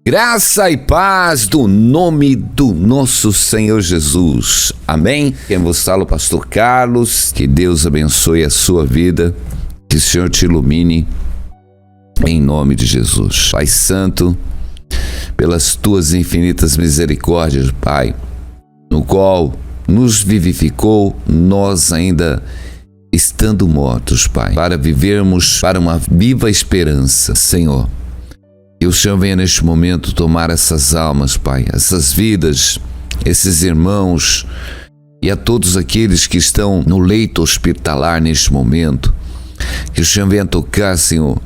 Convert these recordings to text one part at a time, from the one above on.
Graça e paz do nome do nosso Senhor Jesus. Amém? Quem vos fala, o pastor Carlos. Que Deus abençoe a sua vida. Que o Senhor te ilumine em nome de Jesus. Pai Santo, pelas tuas infinitas misericórdias, Pai, no qual nos vivificou, nós ainda estando mortos, Pai, para vivermos para uma viva esperança, Senhor. Que o Senhor venha neste momento tomar essas almas, Pai, essas vidas, esses irmãos e a todos aqueles que estão no leito hospitalar neste momento. Que o Senhor venha tocar, Senhor,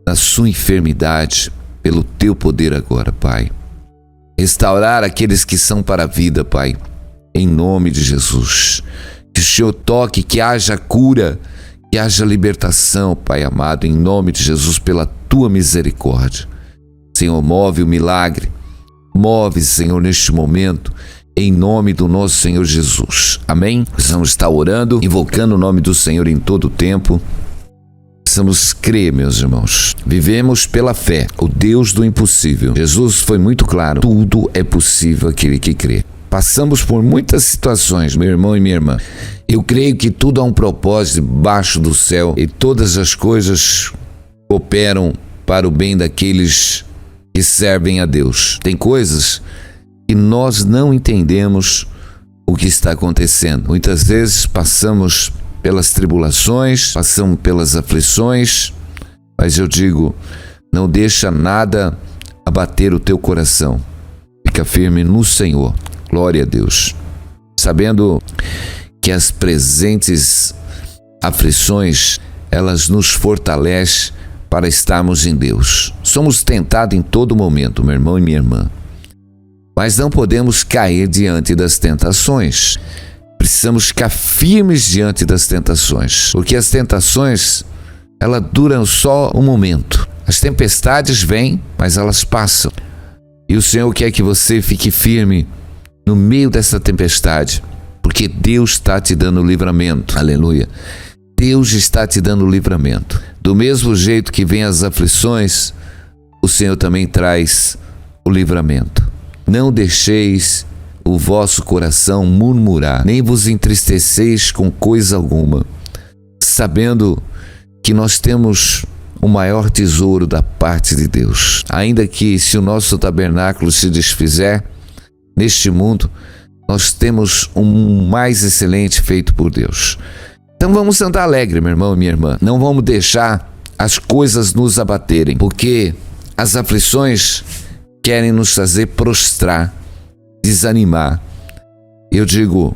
na sua enfermidade, pelo teu poder agora, Pai. Restaurar aqueles que são para a vida, Pai, em nome de Jesus. Que o Senhor toque, que haja cura, que haja libertação, Pai amado, em nome de Jesus, pela tua misericórdia. Senhor, move o milagre, move, Senhor, neste momento, em nome do nosso Senhor Jesus. Amém? Precisamos estar orando, invocando o nome do Senhor em todo o tempo. Precisamos crer, meus irmãos. Vivemos pela fé, o Deus do impossível. Jesus foi muito claro, tudo é possível àquele que crê. Passamos por muitas situações, meu irmão e minha irmã. Eu creio que tudo há um propósito debaixo do céu e todas as coisas cooperam para o bem daqueles que servem a Deus. Tem coisas que nós não entendemos o que está acontecendo. Muitas vezes passamos pelas tribulações, passamos pelas aflições, mas eu digo, não deixa nada abater o teu coração. Fica firme no Senhor. Glória a Deus. Sabendo que as presentes aflições, elas nos fortalecem para estarmos em Deus. Somos tentados em todo momento, meu irmão e minha irmã. Mas não podemos cair diante das tentações. Precisamos ficar firmes diante das tentações. Porque as tentações, elas duram só um momento. As tempestades vêm, mas elas passam. E o Senhor quer que você fique firme no meio dessa tempestade. Porque Deus está te dando livramento. Aleluia. Deus está te dando livramento. Do mesmo jeito que vem as aflições, o Senhor também traz o livramento. Não deixeis o vosso coração murmurar, nem vos entristeceis com coisa alguma, sabendo que nós temos o maior tesouro da parte de Deus. Ainda que se o nosso tabernáculo se desfizer neste mundo, nós temos um mais excelente feito por Deus. Então vamos andar alegre, meu irmão e minha irmã. Não vamos deixar as coisas nos abaterem, porque as aflições querem nos fazer prostrar, desanimar. Eu digo,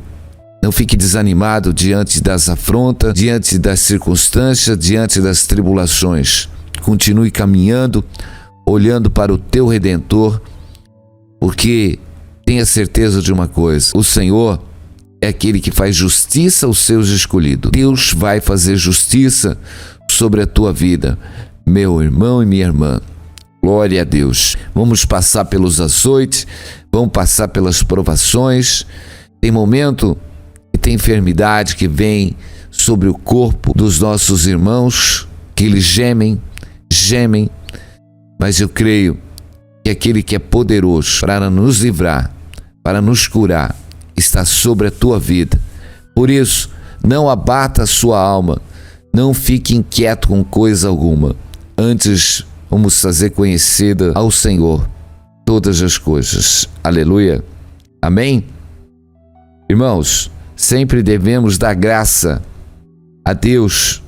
não fique desanimado diante das afrontas, diante das circunstâncias, diante das tribulações. Continue caminhando, olhando para o teu Redentor, porque tenha certeza de uma coisa, o Senhor é aquele que faz justiça aos seus escolhidos. Deus vai fazer justiça sobre a tua vida, meu irmão e minha irmã. Glória a Deus. Vamos passar pelos açoites, vamos passar pelas provações. Tem momento e tem enfermidade que vem sobre o corpo dos nossos irmãos, que eles gemem, mas eu creio que aquele que é poderoso para nos livrar, para nos curar, está sobre a tua vida. Por isso, não abata a sua alma, não fique inquieto com coisa alguma. Antes, vamos fazer conhecida ao Senhor todas as coisas. Aleluia. Amém? Irmãos, sempre devemos dar graça a Deus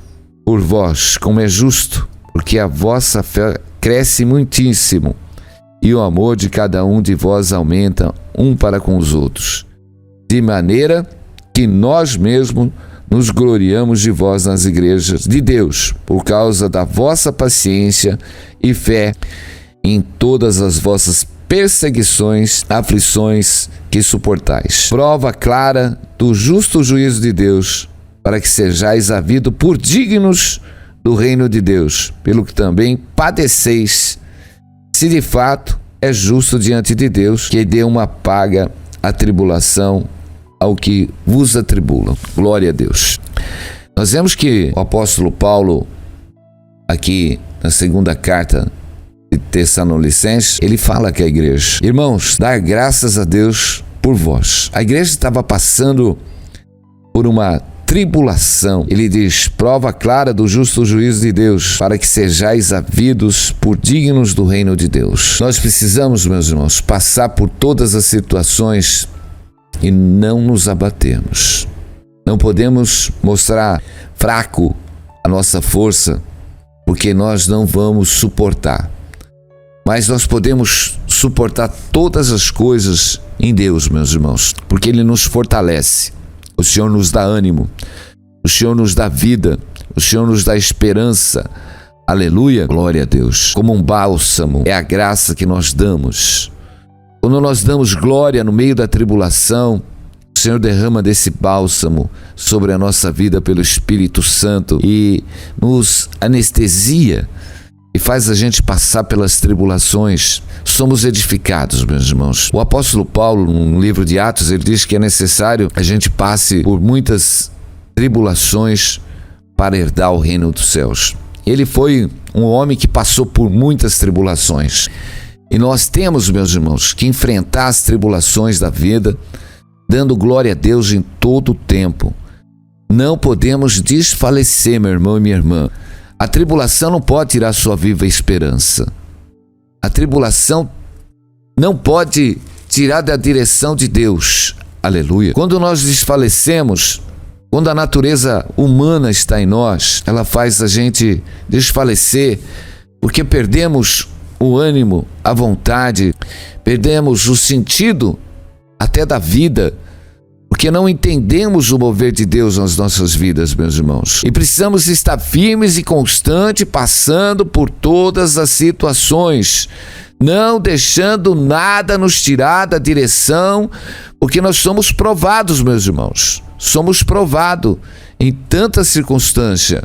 por vós, como é justo, porque a vossa fé cresce muitíssimo e o amor de cada um de vós aumenta um para com os outros, de maneira que nós mesmos nos gloriamos de vós nas igrejas de Deus, por causa da vossa paciência e fé em todas as vossas perseguições, aflições que suportais. Prova clara do justo juízo de Deus, para que sejais havidos por dignos do reino de Deus, pelo que também padeceis, se de fato é justo diante de Deus, que dê uma paga à tribulação ao que vos atribulam. Glória a Deus. Nós vemos que o apóstolo Paulo, aqui na segunda carta de Tessalonicenses, ele fala que a igreja: irmãos, dar graças a Deus por vós. A igreja estava passando por uma tribulação. Ele diz: prova clara do justo juízo de Deus, para que sejais havidos por dignos do reino de Deus. Nós precisamos, meus irmãos, passar por todas as situações e não nos abatermos. Não podemos mostrar fraco a nossa força, porque nós não vamos suportar. Mas nós podemos suportar todas as coisas em Deus, meus irmãos, porque Ele nos fortalece. O Senhor nos dá ânimo, o Senhor nos dá vida, o Senhor nos dá esperança. Aleluia, glória a Deus. Como um bálsamo, é a graça que nós damos. Quando nós damos glória no meio da tribulação, o Senhor derrama desse bálsamo sobre a nossa vida pelo Espírito Santo e nos anestesia e faz a gente passar pelas tribulações. Somos edificados, meus irmãos. O apóstolo Paulo, no livro de Atos, ele diz que é necessário que a gente passe por muitas tribulações para herdar o reino dos céus. Ele foi um homem que passou por muitas tribulações. E nós temos, meus irmãos, que enfrentar as tribulações da vida, dando glória a Deus em todo o tempo. Não podemos desfalecer, meu irmão e minha irmã. A tribulação não pode tirar sua viva esperança. A tribulação não pode tirar da direção de Deus. Aleluia. Quando nós desfalecemos, quando a natureza humana está em nós, ela faz a gente desfalecer, porque perdemos o ânimo, a vontade, perdemos o sentido até da vida, porque não entendemos o mover de Deus nas nossas vidas, meus irmãos. E precisamos estar firmes e constantes, passando por todas as situações, não deixando nada nos tirar da direção, porque nós somos provados, meus irmãos. Somos provados em tanta circunstância.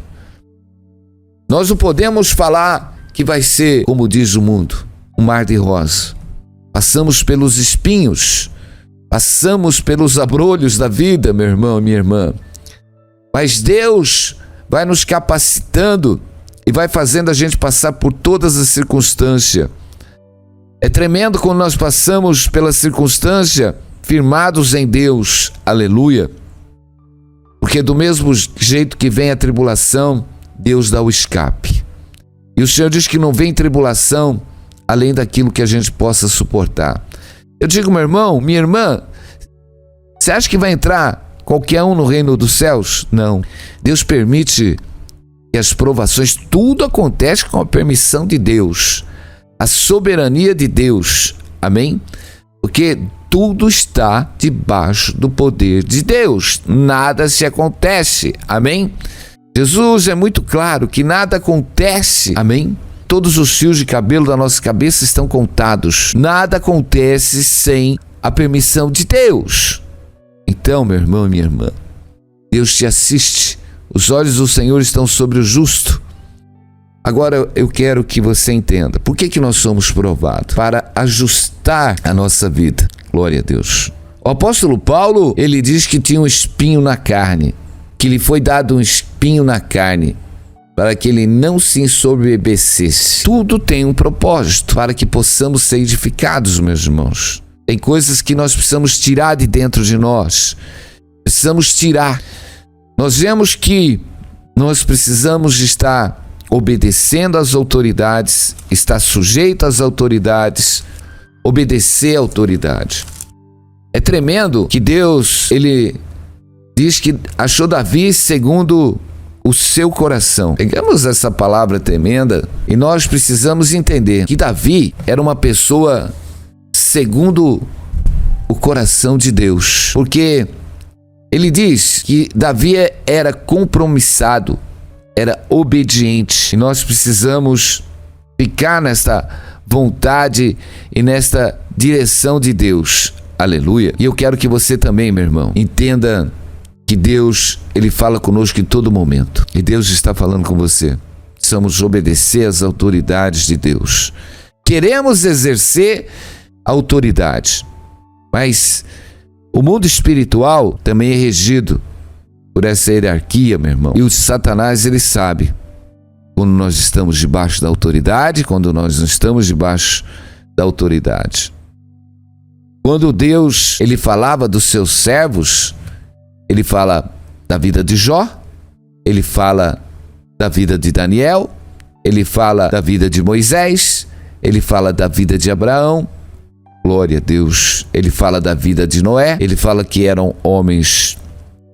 Nós não podemos falar que vai ser, como diz o mundo, um mar de rosa. Passamos pelos espinhos, passamos pelos abrolhos da vida, meu irmão e minha irmã. Mas Deus vai nos capacitando e vai fazendo a gente passar por todas as circunstâncias. É tremendo quando nós passamos pela circunstância firmados em Deus. Aleluia. Porque do mesmo jeito que vem a tribulação, Deus dá o escape. E o Senhor diz que não vem tribulação além daquilo que a gente possa suportar. Eu digo, meu irmão, minha irmã, você acha que vai entrar qualquer um no reino dos céus? Não. Deus permite que as provações, tudo acontece com a permissão de Deus, a soberania de Deus. Amém? Porque tudo está debaixo do poder de Deus. Nada se acontece. Amém? Jesus é muito claro que nada acontece. Amém? Todos os fios de cabelo da nossa cabeça estão contados. Nada acontece sem a permissão de Deus. Então, meu irmão e minha irmã, Deus te assiste. Os olhos do Senhor estão sobre o justo. Agora eu quero que você entenda. Por que nós somos provados? Para ajustar a nossa vida. Glória a Deus. O apóstolo Paulo, ele diz que tinha um espinho na carne. Que lhe foi dado um espinho na carne, para que ele não se ensoberbecesse. Tudo tem um propósito, para que possamos ser edificados, meus irmãos. Tem coisas que nós precisamos tirar de dentro de nós. Precisamos tirar. Nós vemos que nós precisamos estar obedecendo às autoridades, estar sujeito às autoridades, obedecer à autoridade. É tremendo que Deus, ele diz que achou Davi segundo o seu coração. Pegamos essa palavra tremenda e nós precisamos entender que Davi era uma pessoa segundo o coração de Deus. Porque ele diz que Davi era compromissado, era obediente. E nós precisamos ficar nesta vontade e nesta direção de Deus. Aleluia. E eu quero que você também, meu irmão, entenda que Deus, ele fala conosco em todo momento. E Deus está falando com você. Precisamos obedecer às autoridades de Deus. Queremos exercer autoridade. Mas o mundo espiritual também é regido por essa hierarquia, meu irmão. E o Satanás, ele sabe. quando nós estamos debaixo da autoridade, quando nós não estamos debaixo da autoridade. Quando Deus, ele falava dos seus servos, ele fala da vida de Jó, ele fala da vida de Daniel, ele fala da vida de Moisés, ele fala da vida de Abraão, glória a Deus, ele fala da vida de Noé, ele fala que eram homens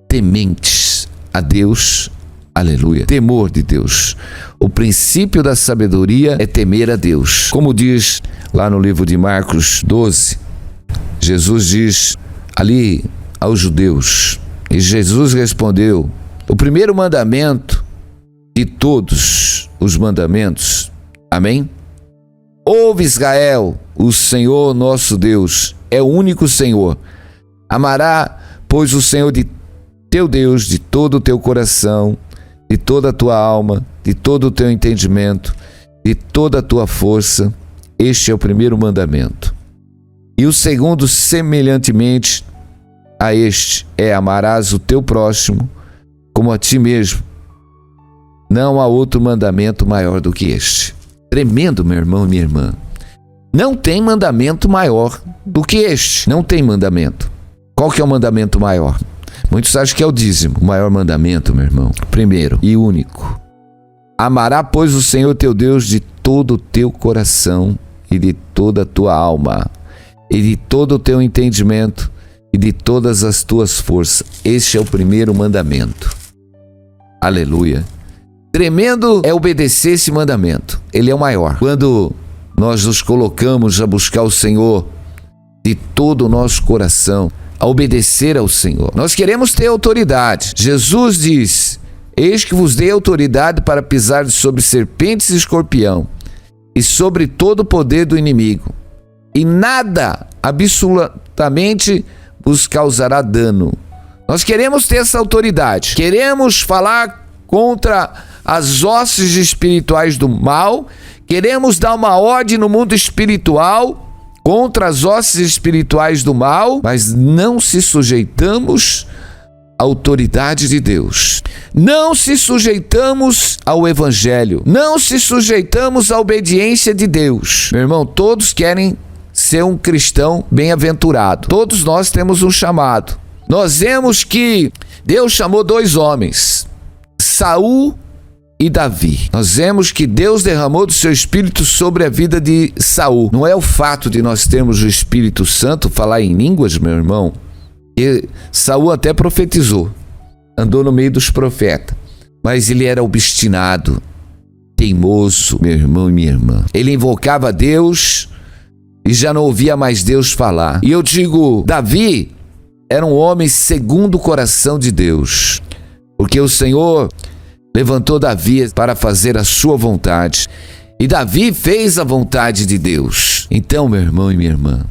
tementes a Deus, aleluia, temor de Deus. O princípio da sabedoria é temer a Deus. Como diz lá no livro de Marcos 12, Jesus diz ali aos judeus, e Jesus respondeu: o primeiro mandamento de todos os mandamentos, amém? Ouve, Israel, o Senhor nosso Deus é o único Senhor. Amará, pois, o Senhor de teu Deus de todo o teu coração, de toda a tua alma, de todo o teu entendimento, de toda a tua força. Este é o primeiro mandamento. E o segundo, semelhantemente a este, é: amarás o teu próximo como a ti mesmo. Não há outro mandamento maior do que este. Tremendo, meu irmão e minha irmã. Não tem mandamento maior do que este. Não tem mandamento. Qual que é o mandamento maior? Muitos acham que é o dízimo. O maior mandamento, meu irmão, primeiro e único: amará, pois, o Senhor teu Deus de todo o teu coração e de toda a tua alma e de todo o teu entendimento e de todas as tuas forças. Este é o primeiro mandamento. Aleluia. Tremendo é obedecer esse mandamento. Ele é o maior. Quando nós nos colocamos a buscar o Senhor de todo o nosso coração, a obedecer ao Senhor, nós queremos ter autoridade. Jesus diz: eis que vos dei autoridade para pisar sobre serpentes e escorpião e sobre todo o poder do inimigo, e nada, absolutamente, vos causará dano. Nós queremos ter essa autoridade. Queremos falar contra as hostes espirituais do mal. Queremos dar uma ordem no mundo espiritual contra as hostes espirituais do mal, mas não se sujeitamos à autoridade de Deus. Não se sujeitamos ao Evangelho. Não se sujeitamos à obediência de Deus. Meu irmão, todos querem ser um cristão bem-aventurado. Todos nós temos um chamado. Nós vemos que Deus chamou dois homens, Saul e Davi. Nós vemos que Deus derramou do seu Espírito sobre a vida de Saul. Não é o fato de nós termos o Espírito Santo, falar em línguas, meu irmão, que Saul até profetizou, andou no meio dos profetas, mas ele era obstinado, teimoso, meu irmão e minha irmã. Ele invocava Deus e já não ouvia mais Deus falar. E eu digo, Davi era um homem segundo o coração de Deus, porque o Senhor levantou Davi para fazer a sua vontade. E Davi fez a vontade de Deus. Então, meu irmão e minha irmã,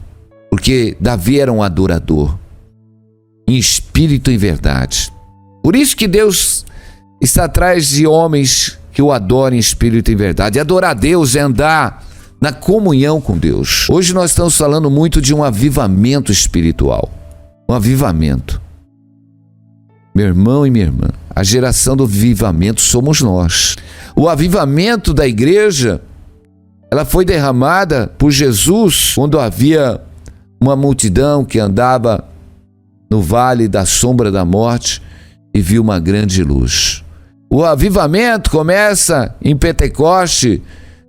porque Davi era um adorador, em espírito e em verdade. Por isso que Deus está atrás de homens que o adorem em espírito e em verdade. Adorar a Deus é andar na comunhão com Deus. Hoje nós estamos falando muito de um avivamento espiritual. Um avivamento. Meu irmão e minha irmã, a geração do avivamento somos nós. O avivamento da igreja, ela foi derramada por Jesus quando havia uma multidão que andava no vale da sombra da morte e viu uma grande luz. O avivamento começa em Pentecoste,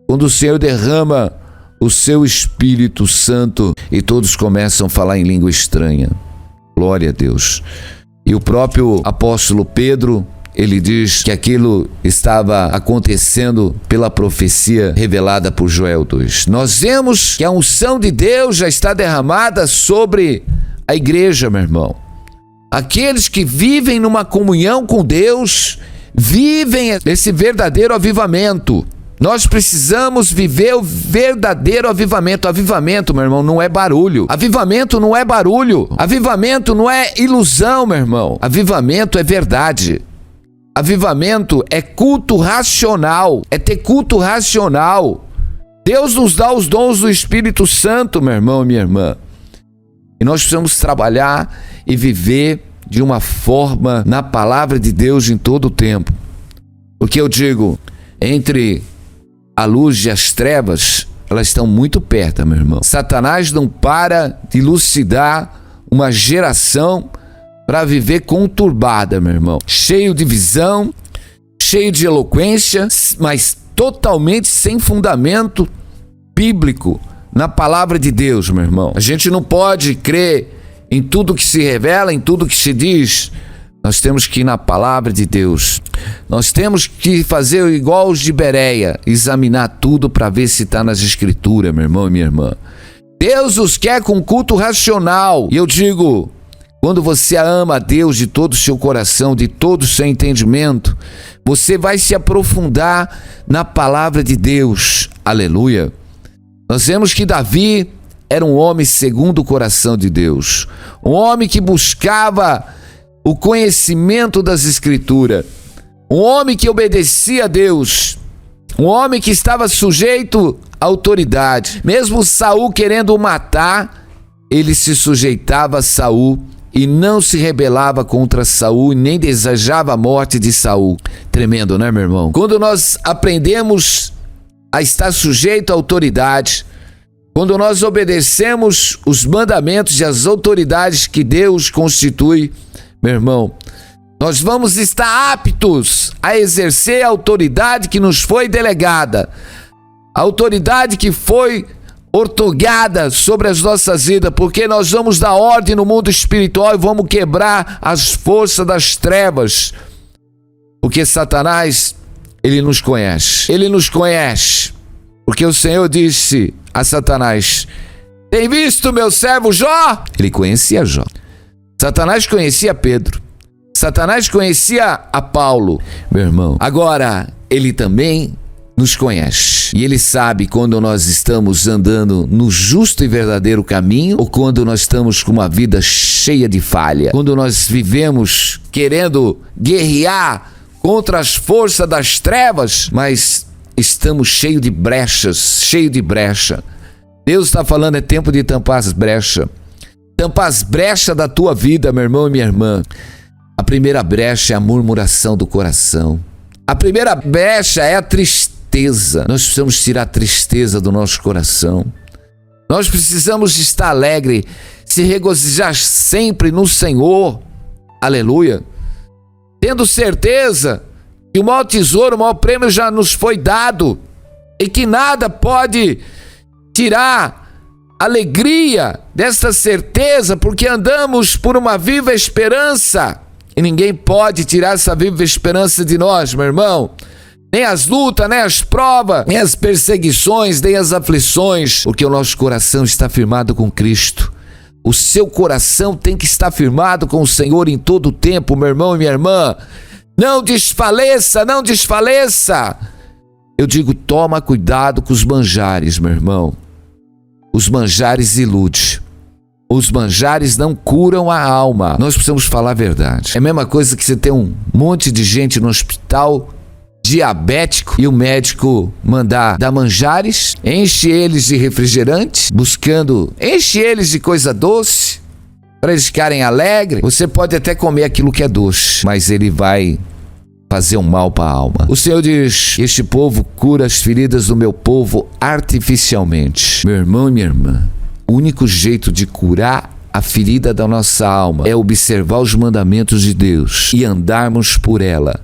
quando o Senhor derrama o seu Espírito Santo e todos começam a falar em língua estranha. Glória a Deus. E o próprio apóstolo Pedro, ele diz que aquilo estava acontecendo pela profecia revelada por Joel 2. Nós vemos que a unção de Deus já está derramada sobre a igreja, meu irmão. Aqueles que vivem numa comunhão com Deus, vivem esse verdadeiro avivamento. Nós precisamos viver o verdadeiro avivamento. Avivamento, meu irmão, não é barulho. Avivamento não é barulho. Avivamento não é ilusão, meu irmão. Avivamento é verdade. Avivamento é culto racional. É ter culto racional. Deus nos dá os dons do Espírito Santo, meu irmão e minha irmã. E nós precisamos trabalhar e viver de uma forma na palavra de Deus em todo o tempo. Porque eu digo, entre a luz e as trevas, elas estão muito perto, meu irmão. Satanás não para de elucidar uma geração para viver conturbada, meu irmão. Cheio de visão, cheio de eloquência, mas totalmente sem fundamento bíblico na palavra de Deus, meu irmão. A gente não pode crer em tudo que se revela, em tudo que se diz. Nós temos que ir na palavra de Deus. Nós temos que fazer igual os de Bereia, examinar tudo para ver se está nas escrituras, meu irmão e minha irmã. Deus os quer com culto racional. E eu digo, quando você ama a Deus de todo o seu coração, de todo o seu entendimento, você vai se aprofundar na palavra de Deus. Aleluia. Nós vemos que Davi era um homem segundo o coração de Deus. Um homem que buscava o conhecimento das Escrituras. Um homem que obedecia a Deus. Um homem que estava sujeito à autoridade. Mesmo Saul querendo o matar, ele se sujeitava a Saul e não se rebelava contra Saul e nem desejava a morte de Saul. Tremendo, né, meu irmão? Quando nós aprendemos a estar sujeito à autoridade, quando nós obedecemos os mandamentos e as autoridades que Deus constitui, meu irmão, nós vamos estar aptos a exercer a autoridade que nos foi delegada, a autoridade que foi ortogada sobre as nossas vidas, porque nós vamos dar ordem no mundo espiritual e vamos quebrar as forças das trevas, porque Satanás, ele nos conhece, porque o Senhor disse a Satanás: tem visto meu servo Jó? Ele conhecia Jó. Satanás conhecia Pedro. Satanás conhecia a Paulo, meu irmão. Agora, ele também nos conhece. E ele sabe quando nós estamos andando no justo e verdadeiro caminho ou quando nós estamos com uma vida cheia de falha. Quando nós vivemos querendo guerrear contra as forças das trevas, mas estamos cheios de brechas, Deus está falando, é tempo de tampar as brechas. Tampar as brechas da tua vida, meu irmão e minha irmã. A primeira brecha é a murmuração do coração. A primeira brecha é a tristeza. Nós precisamos tirar a tristeza do nosso coração. Nós precisamos estar alegre, se regozijar sempre no Senhor. Aleluia. Tendo certeza que o maior tesouro, o maior prêmio já nos foi dado e que nada pode tirar alegria desta certeza, porque andamos por uma viva esperança e ninguém pode tirar essa viva esperança de nós, meu irmão. Nem as lutas, nem as provas, nem as perseguições, nem as aflições, porque o nosso coração está firmado com Cristo. O seu coração tem que estar firmado com o Senhor em todo o tempo, meu irmão e minha irmã. Não desfaleça, não desfaleça. Eu digo, toma cuidado com os manjares, meu irmão. Os manjares iludem. Os manjares não curam a alma. Nós precisamos falar a verdade. É a mesma coisa que você ter um monte de gente no hospital diabético e o médico mandar dar manjares, enche eles de refrigerante, enche eles de coisa doce, para eles ficarem alegres. Você pode até comer aquilo que é doce, mas ele vai fazer um mal para a alma. O Senhor diz: este povo cura as feridas do meu povo artificialmente. Meu irmão e minha irmã, o único jeito de curar a ferida da nossa alma é observar os mandamentos de Deus e andarmos por ela.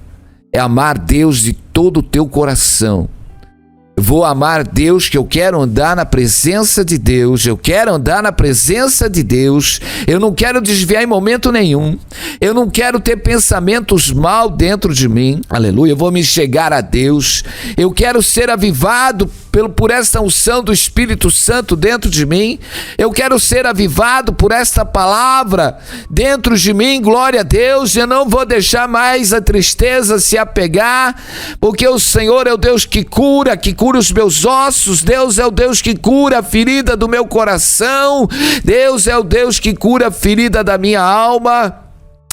É amar Deus de todo o teu coração. Eu vou amar Deus, que eu quero andar na presença de Deus, eu não quero desviar em momento nenhum, eu não quero ter pensamentos mal dentro de mim, aleluia, eu vou me chegar a Deus, eu quero ser avivado por esta unção do Espírito Santo dentro de mim, eu quero ser avivado por esta palavra dentro de mim, glória a Deus, eu não vou deixar mais a tristeza se apegar, porque o Senhor é o Deus que cura os meus ossos, Deus é o Deus que cura a ferida do meu coração, Deus é o Deus que cura a ferida da minha alma.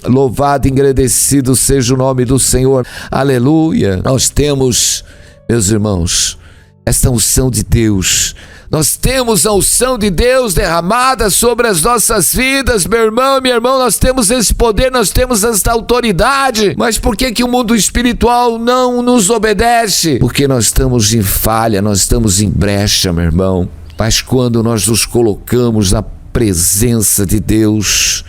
Louvado e agradecido seja o nome do Senhor, aleluia. Nós temos, meus irmãos, esta unção de Deus, Nós temos a unção de Deus derramada sobre as nossas vidas, meu irmão, minha irmã, nós temos esse poder, nós temos essa autoridade. Mas por que o mundo espiritual não nos obedece? Porque nós estamos em falha, nós estamos em brecha, meu irmão. Mas quando nós nos colocamos na presença de Deus,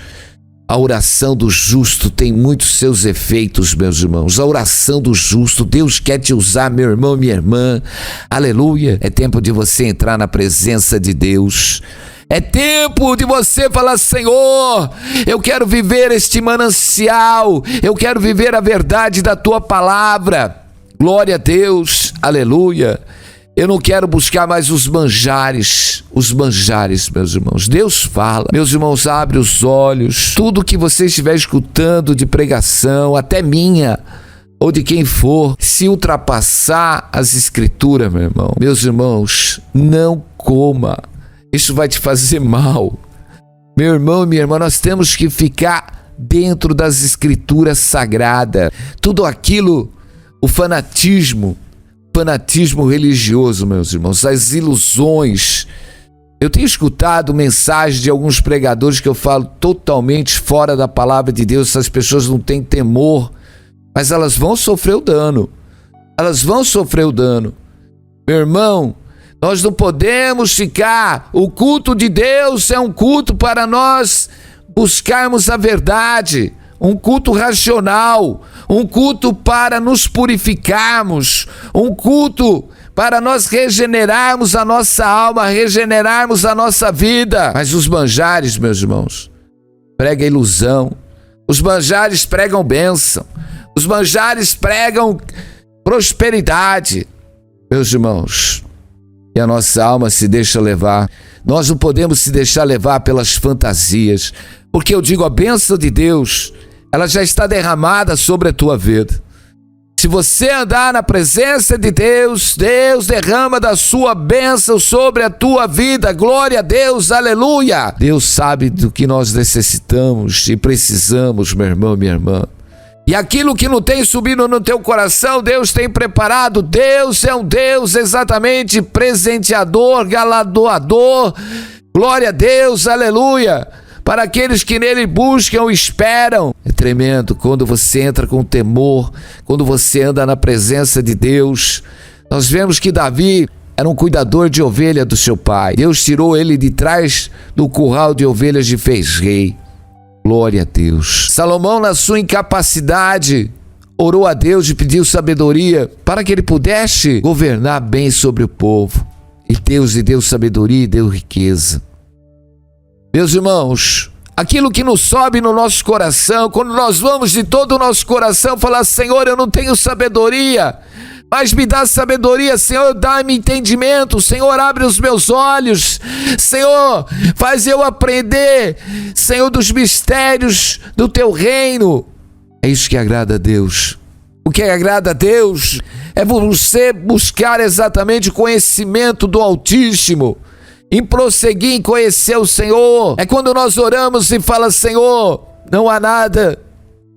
a oração do justo tem muitos seus efeitos, meus irmãos. A oração do justo, Deus quer te usar, meu irmão, minha irmã. Aleluia. É tempo de você entrar na presença de Deus. É tempo de você falar: Senhor, eu quero viver este manancial. Eu quero viver a verdade da Tua palavra. Glória a Deus. Aleluia. Eu não quero buscar mais os manjares, meus irmãos. Deus fala. Meus irmãos, abre os olhos. Tudo que você estiver escutando de pregação, até minha ou de quem for, se ultrapassar as escrituras, meu irmão, meus irmãos, não coma. Isso vai te fazer mal. Meu irmão e minha irmã, nós temos que ficar dentro das escrituras sagradas. Tudo aquilo, o fanatismo religioso, meus irmãos, as ilusões. Eu tenho escutado mensagens de alguns pregadores que eu falo totalmente fora da palavra de Deus. Essas pessoas não têm temor, mas elas vão sofrer o dano. Meu irmão, nós não podemos ficar. O culto de Deus é um culto para nós buscarmos a verdade. Um culto racional, um culto para nos purificarmos, um culto para nós regenerarmos a nossa alma, regenerarmos a nossa vida. Mas os manjares, meus irmãos, pregam ilusão, os manjares pregam bênção, os manjares pregam prosperidade. Meus irmãos, e a nossa alma se deixa levar. Nós não podemos se deixar levar pelas fantasias, porque eu digo, a bênção de Deus, ela já está derramada sobre a tua vida. Se você andar na presença de Deus, Deus derrama da sua bênção sobre a tua vida. Glória a Deus, aleluia. Deus sabe do que nós necessitamos e precisamos, meu irmão e minha irmã. E aquilo que não tem subido no teu coração, Deus tem preparado. Deus é um Deus exatamente presenteador, galardoador. Glória a Deus, aleluia. Para aqueles que nele buscam, esperam. É tremendo quando você entra com temor, quando você anda na presença de Deus. Nós vemos que Davi era um cuidador de ovelha do seu pai. Deus tirou ele de trás do curral de ovelhas e fez rei. Glória a Deus. Salomão, na sua incapacidade, orou a Deus e pediu sabedoria para que ele pudesse governar bem sobre o povo. E Deus lhe deu sabedoria e deu riqueza. Meus irmãos, aquilo que nos sobe no nosso coração, quando nós vamos de todo o nosso coração falar: Senhor, eu não tenho sabedoria, mas me dá sabedoria, Senhor, dá-me entendimento, Senhor, abre os meus olhos, Senhor, faz eu aprender, Senhor, dos mistérios do teu reino. É isso que agrada a Deus. O que agrada a Deus é você buscar exatamente o conhecimento do Altíssimo, em prosseguir em conhecer o Senhor. É quando nós oramos e fala: Senhor, não há nada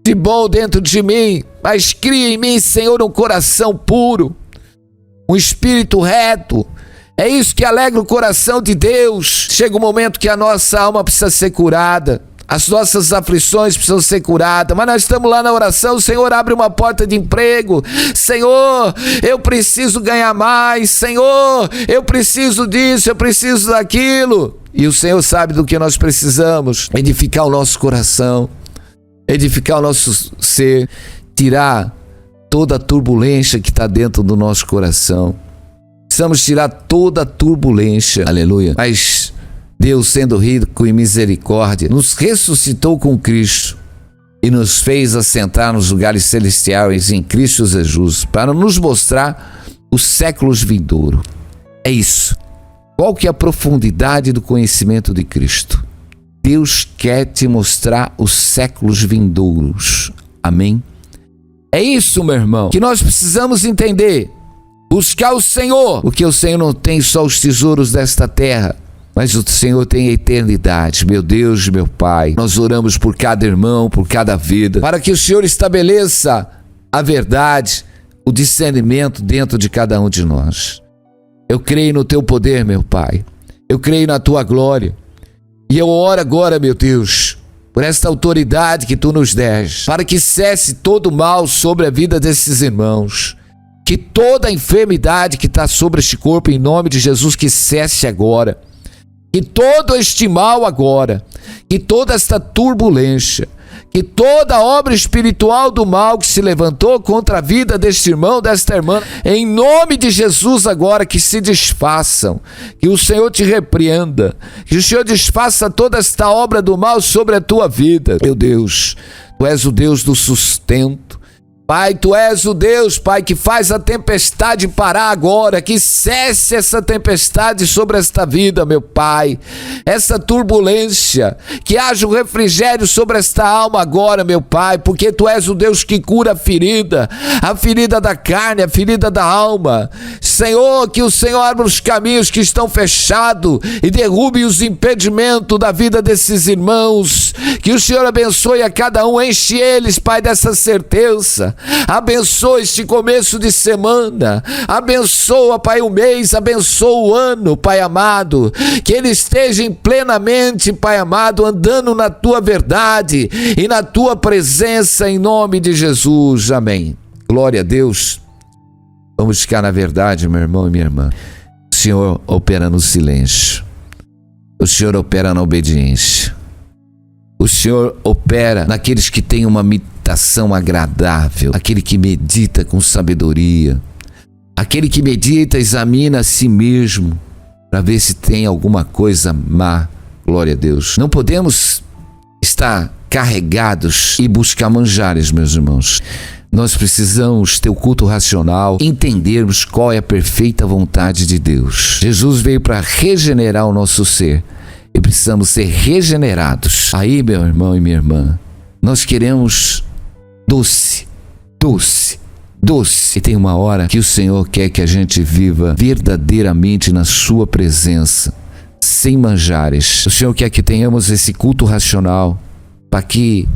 de bom dentro de mim, mas cria em mim, Senhor, um coração puro, um espírito reto. É isso que alegra o coração de Deus. Chega um momento que a nossa alma precisa ser curada, as nossas aflições precisam ser curadas, mas nós estamos lá na oração: Senhor, abre uma porta de emprego, Senhor, eu preciso ganhar mais, Senhor, eu preciso disso, eu preciso daquilo. E o Senhor sabe do que nós precisamos: edificar o nosso coração, edificar o nosso ser, tirar toda a turbulência que está dentro do nosso coração. Precisamos tirar toda a turbulência, aleluia. Mas Deus, sendo rico em misericórdia, nos ressuscitou com Cristo e nos fez assentar nos lugares celestiais em Cristo Jesus, para nos mostrar os séculos vindouros. É isso. Qual que é a profundidade do conhecimento de Cristo? Deus quer te mostrar os séculos vindouros. Amém? É isso, meu irmão, que nós precisamos entender. Buscar o Senhor, porque o Senhor não tem só os tesouros desta terra, mas o Senhor tem a eternidade. Meu Deus, meu Pai, nós oramos por cada irmão, por cada vida, para que o Senhor estabeleça a verdade, o discernimento dentro de cada um de nós. Eu creio no teu poder, meu Pai. Eu creio na tua glória. E eu oro agora, meu Deus, por esta autoridade que tu nos deste, para que cesse todo o mal sobre a vida desses irmãos. Que toda a enfermidade que está sobre este corpo, em nome de Jesus, que cesse agora. Que todo este mal agora, que toda esta turbulência, que toda obra espiritual do mal que se levantou contra a vida deste irmão, desta irmã, em nome de Jesus agora, que se desfaçam, que o Senhor te repreenda, que o Senhor desfaça toda esta obra do mal sobre a tua vida. Meu Deus, tu és o Deus do sustento. Pai, tu és o Deus, Pai, que faz a tempestade parar agora, que cesse essa tempestade sobre esta vida, meu Pai, essa turbulência, que haja um refrigério sobre esta alma agora, meu Pai, porque tu és o Deus que cura a ferida da carne, a ferida da alma. Senhor, que o Senhor abra os caminhos que estão fechados e derrube os impedimentos da vida desses irmãos, que o Senhor abençoe a cada um, enche eles, Pai, dessa certeza. Abençoa este começo de semana, abençoa, Pai, o mês, abençoa o ano, Pai amado, que eles estejam plenamente, Pai amado, andando na tua verdade e na tua presença, em nome de Jesus, amém. Glória a Deus. Vamos ficar na verdade, meu irmão e minha irmã. O Senhor opera no silêncio, o Senhor opera na obediência, o Senhor opera naqueles que têm uma meditação agradável, aquele que medita com sabedoria, aquele que medita, examina a si mesmo para ver se tem alguma coisa má. Glória a Deus. Não podemos estar carregados e buscar manjares, meus irmãos. Nós precisamos ter o culto racional, entendermos qual é a perfeita vontade de Deus. Jesus veio para regenerar o nosso ser e precisamos ser regenerados. Aí, meu irmão e minha irmã, nós queremos doce. E tem uma hora que o Senhor quer que a gente viva verdadeiramente na sua presença, sem manjares. O Senhor quer que tenhamos esse culto racional, para que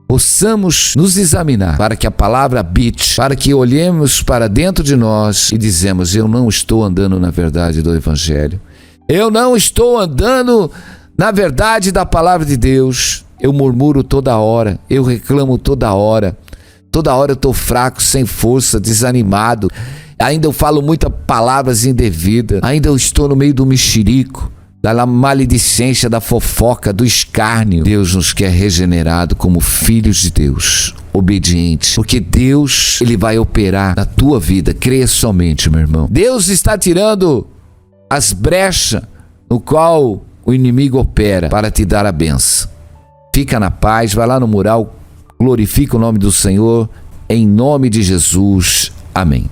possamos nos examinar, para que a palavra habite, para que olhemos para dentro de nós e dizemos: eu não estou andando na verdade do Evangelho. Eu não estou andando na verdade da palavra de Deus. Eu murmuro toda hora, eu reclamo toda hora eu estou fraco, sem força, desanimado, ainda eu falo muitas palavras indevidas, ainda eu estou no meio do mexerico, da maledicência, da fofoca, do escárnio. Deus nos quer regenerado como filhos de Deus, obedientes, porque Deus, Ele vai operar na tua vida. Creia somente, meu irmão. Deus está tirando as brechas no qual o inimigo opera para te dar a benção. Fica na paz, vai lá no mural, glorifica o nome do Senhor, em nome de Jesus. Amém.